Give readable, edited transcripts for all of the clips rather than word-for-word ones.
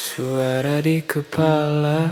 Suara di kepala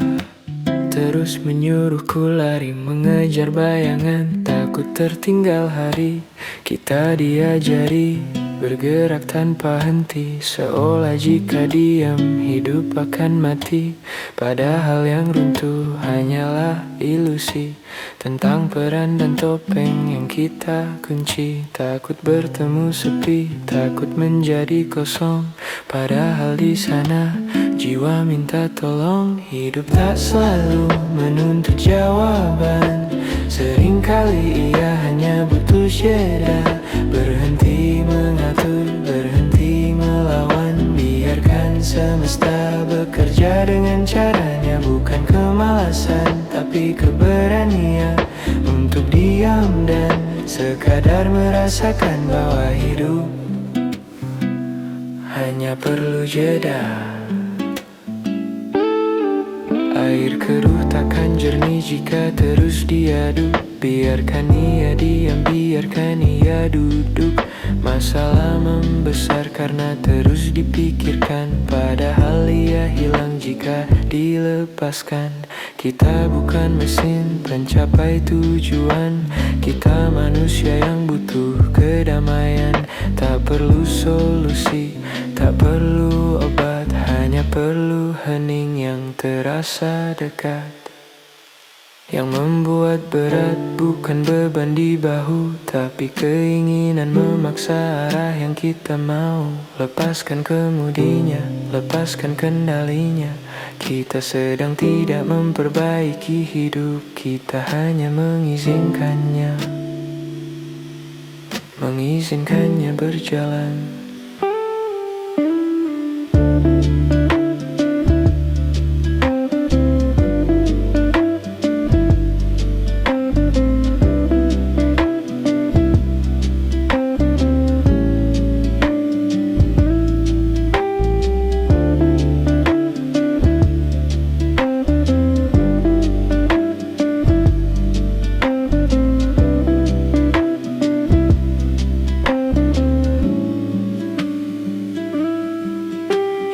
terus menyuruhku lari mengejar bayangan. Takut tertinggal hari, kita diajari bergerak tanpa henti. Seolah jika diam hidup akan mati. Padahal yang runtuh hanyalah ilusi tentang peran dan topeng yang kita kunci. Takut bertemu sepi, takut menjadi kosong. Padahal di sana jiwa minta tolong. Hidup tak selalu menuntut jawaban. Seringkali ia hanya butuh jeda. Berhenti mengatur, berhenti melawan. Biarkan semesta bekerja dengan caranya. Bukan kemalasan, tapi keberanian untuk diam dan sekadar merasakan bahwa hidup hanya perlu jeda. Air keruh takkan jernih jika terus diaduk. Biarkan ia diam, biarkan ia duduk. Masalah membesar karena terus dipikirkan. Padahal ia hilang jika dilepaskan. Kita bukan mesin pencapai tujuan. Kita manusia yang butuh kedamaian. Tak perlu solusi, tak perlu obat, hanya perlu hening yang terasa dekat. Yang membuat berat bukan beban di bahu, tapi keinginan memaksa arah yang kita mau. Lepaskan kemudinya, lepaskan kendalinya. Kita sedang tidak memperbaiki hidup, kita hanya mengizinkannya berjalan.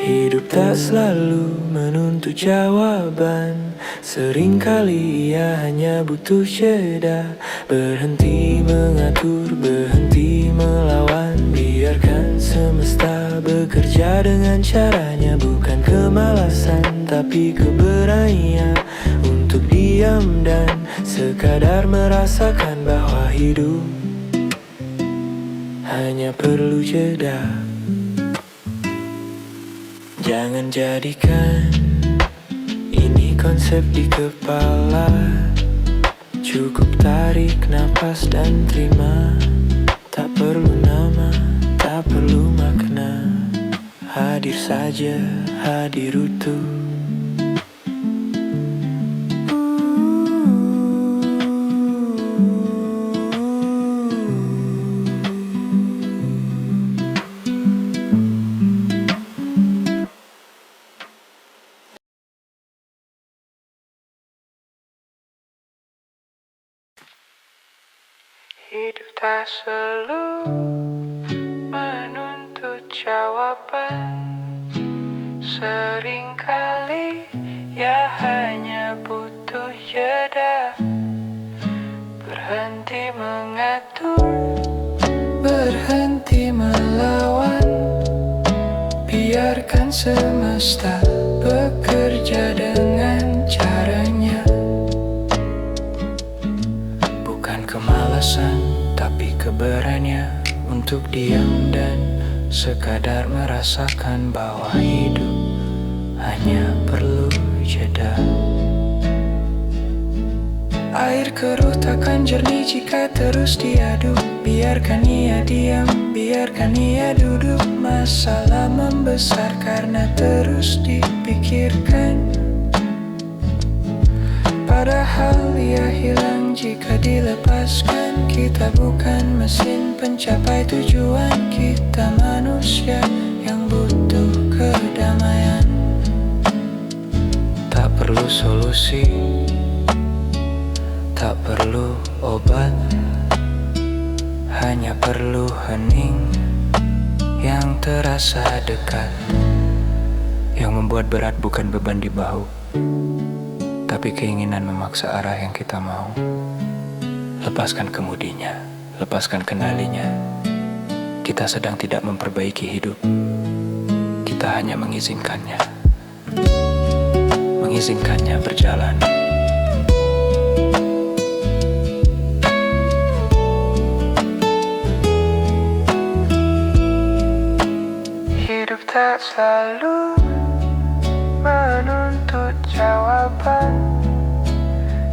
Hidup tak selalu menuntut jawaban. Seringkali ia hanya butuh jeda. Berhenti mengatur, berhenti melawan. Biarkan semesta bekerja dengan caranya. Bukan kemalasan, tapi keberanian untuk diam dan sekadar merasakan bahwa hidup hanya perlu jeda. Jangan jadikan ini konsep di kepala. Cukup tarik napas dan terima. Tak perlu nama, tak perlu makna. Hadir saja, hadir utuh. Hidup tak selalu menuntut jawaban. Seringkali ya hanya butuh jeda. Berhenti mengatur, berhenti melawan. Biarkan semesta bekerja dengan caranya. Kemalasan, tapi keberanian untuk diam dan sekadar merasakan bahwa hidup hanya perlu jeda. Air keruh takkan jernih jika terus diaduk. Biarkan ia diam, biarkan ia duduk. Masalah membesar karena terus dipikirkan. Padahal ia hilang jika dilepaskan. Kita bukan mesin pencapai tujuan. Kita manusia yang butuh kedamaian. Tak perlu solusi, tak perlu obat, hanya perlu hening yang terasa dekat. Yang membuat berat bukan beban di bahu, tapi keinginan memaksa arah yang kita mau. Lepaskan kemudinya, lepaskan kendalinya. Kita sedang tidak memperbaiki hidup, kita hanya mengizinkannya berjalan. Hidup tak selalu menuntut jawaban.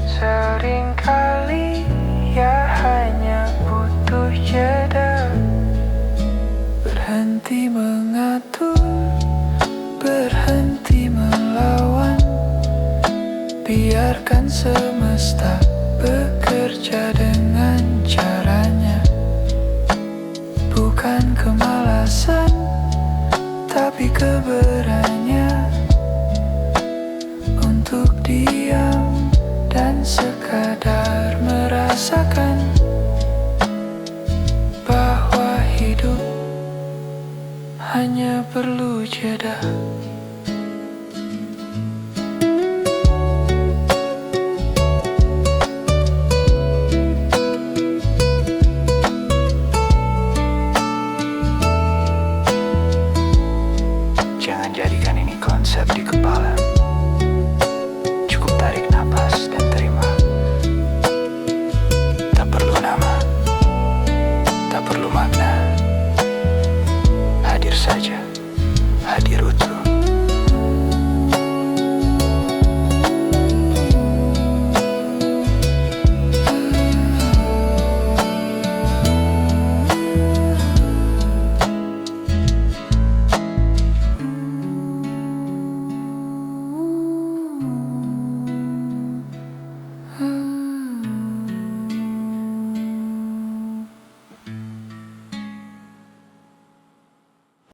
Seringkali ya hanya butuh jeda. Berhenti mengatur, berhenti melawan. Biarkan semesta bekerja dengan caranya. Bukan kemalasan, tapi keberanian untuk diam dan sekadar merasakan bahwa hidup hanya perlu jeda. Jangan jadikan ini konsep di kepala. Cukup tarik napas dan terima. Tak perlu nama, tak perlu makna. Hadir saja, hadir utuh.